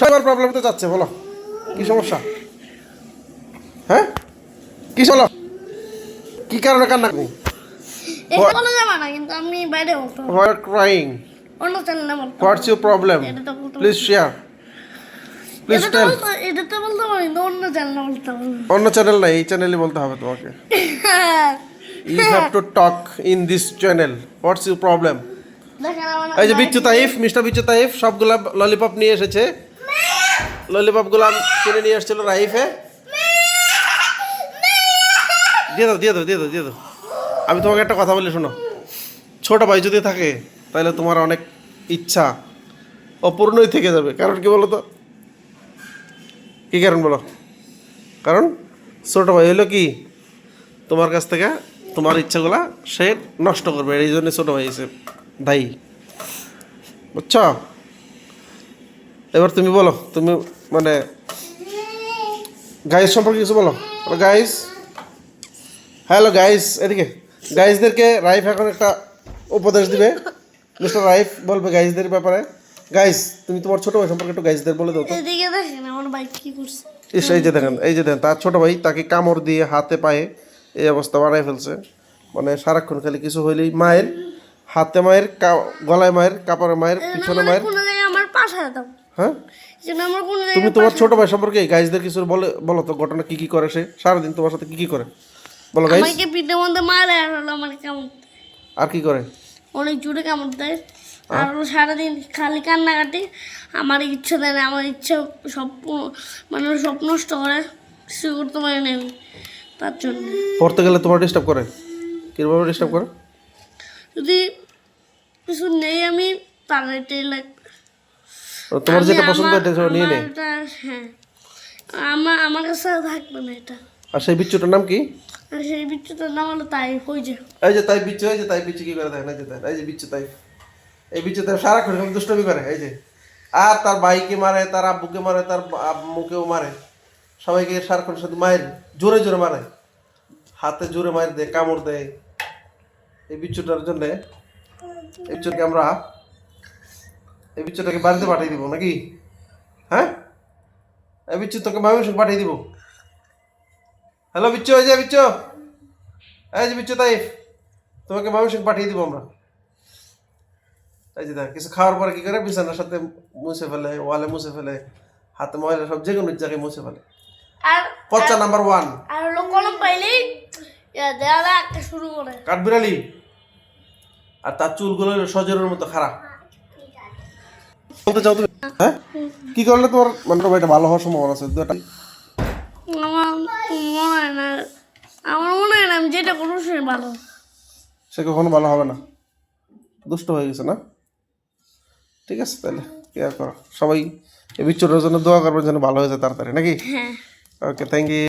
সবার প্রবলেম তো যাচ্ছে, বলো কি সমস্যা? হ্যাঁ কি বলো, কি কারণে কান্না করি? এটা বলা যাবে না, কিন্তু আমি বাইরে বলতে হবে। Why are crying? অন্য চ্যানেলে বলতে হবে। What's your problem? এটা তো বলতে হবে। Please share. Please এটা তো tell. এটা তো বলতে হবে, কিন্তু অন্য চ্যানেলে বলতে হবে। অন্য চ্যানেল না, এই চ্যানেলে বলতে হবে তোমাকে। You have to talk in this channel. What's your problem? দেখেন আমার এই যে বিচ্ছু তাইফ, মিস্টার বিচ্ছু তাইফ সবগুলা ললিপপ নিয়ে এসেছে। ললিপপ গুলা কিনে নিয়ে এসেছিল রাইফে। দিয়ে দাও দিয়ে দাও দিয়ে দাও দিয়ে দাও। আমি তোমাকে একটা কথা বলি শোনো, ছোট ভাই যদি থাকে তাহলে তোমার অনেক ইচ্ছা অপূর্ণই থেকে যাবে। কারণ কি বলো তো, কী কারণ বলো? কারণ ছোট ভাই হলো কি, তোমার কাছ থেকে তোমার ইচ্ছাগুলা সে নষ্ট করবে, এই জন্য ছোট ভাই এসে ভাই, বুঝছ? এবার তুমি বলো, তুমি মানে গাইস সম্পর্কে কিছু বলো। গাইস, হ্যালো গাইস, এদিকে গাইসদেরকে রাইফ এখন একটা উপদেশ দিবে। মিস্টার রাইফ বলবে গাইসদের ব্যাপারে। গাইস, তুমি তোমার ছোট ভাই সম্পর্কে একটু গাইসদের বলে দাও তো। এদিকে দেখেন আমার ভাই কি করছে। এই যে দেখেন, এই যে দেখেন তার ছোট ভাই তাকে কামড় দিয়ে হাতে পায়ে এই অবস্থা বানায় ফেলছে। মানে সারাক্ষণ খালি কিছু হইলেই মায়ের হাতে, মায়ের গলায়, মায়ের কাপড়ে, মায়ের পিছনে, মায়ের। কোনো জায়গায় আমার পাশে দাও। হ্যাঁ, যেন আমার কোনো তুমি জায়গায় তোমার ছোট ভাই সম্পর্কে গাইজদের কিছু বলো তো, ঘটনা কি কি করে সে সারাদিন তোমার সাথে কি কি করে বলো গাইজ। আমাকে পিঠে মধ্যে মারে, আর হলো আমার কামড় দেয়। আর কি করে? অনেক জোরে কামড় দেয়। আর হলো সারাদিন খালি কান্নাকাটি। আমার ইচ্ছা দেয় না, আমার ইচ্ছা সব মানে সব নষ্ট করে। কিছু করতে পারি না আমি তার জন্য। পড়তে গেলে তোমার ডিস্টার্ব করে? কিভাবে ডিস্টার্ব করে? যদি কিছু নেই আমি তার এটাই লাগবে। তোমার যেটা আমি পছন্দ এটা নিয়ে নেই। হ্যাঁ, আমার কাছে থাকবে না এটা। আর সেই বিচ্ছুটার নাম কি? আর সেই বিচ্ছুটার নাম হলো তাই হয়ে যায়। এই যে তাই বিচ্ছু, এই যে তাই বিচ্ছু কি করে দেখেন, এই যে তাই, এই যে বিচ্ছু তাই, এই বিচ্ছু তাই সারাক্ষণ এরকম দুষ্টমি করে। এই যে আর তার ভাইকে মারে, তার আব্বুকে মারে, তার আম্মুকেও মারে, সবাইকে সারাক্ষণ সাথে মায়ের জোরে জোরে মারে, হাতে জোরে মায়ের দেয়, কামড় দেয়। এই বিচ্ছুটার জন্য এই বিচ্ছুটাকে আমরা এই বিচ্ছুটাকে বাড়িতে পাঠিয়ে দিব নাকি? হ্যাঁ, এই বিচ্ছু তোকে ময়মনসিংহ পাঠিয়ে দিব। হ্যালো বিচ্ছু, এই যে বিচ্ছু, এই যে বিচ্ছু তাইফ, তোমাকে ময়মনসিংহ পাঠিয়ে দিব আমরা। এই যে দেখ, কিছু খাওয়ার পরে কি করে বিছানার সাথে মুছে ফেলে, ওয়ালে মুছে ফেলে, হাতে ময়লা সব যে কোনো জায়গায় মুছে ফেলে। আর পচ্চা নাম্বার 1। আর হলো কলম পাইলেই দেওয়ালে আঁকতে শুরু করে। কাঠবিড়ালি। আর তার চুলগুলো সজরের মতো খারাপ। বলতে চাও তুমি? হ্যাঁ, কি করলে তোমার মানে এটা ভালো হওয়ার সম্ভাবনা আছে? আমার মনে হয় না আমি যেটা করবো সে ভালো। সে কখনো ভালো হবে না, দুষ্ট হয়ে গেছে না? ঠিক আছে, তাহলে কি আর করো, সবাই এই বিচ্ছুটার জন্য দোয়া করবেন যেন ভালো হয়ে যায় তাড়াতাড়ি নাকি? হ্যাঁ। ওকে, থ্যাংক ইউ।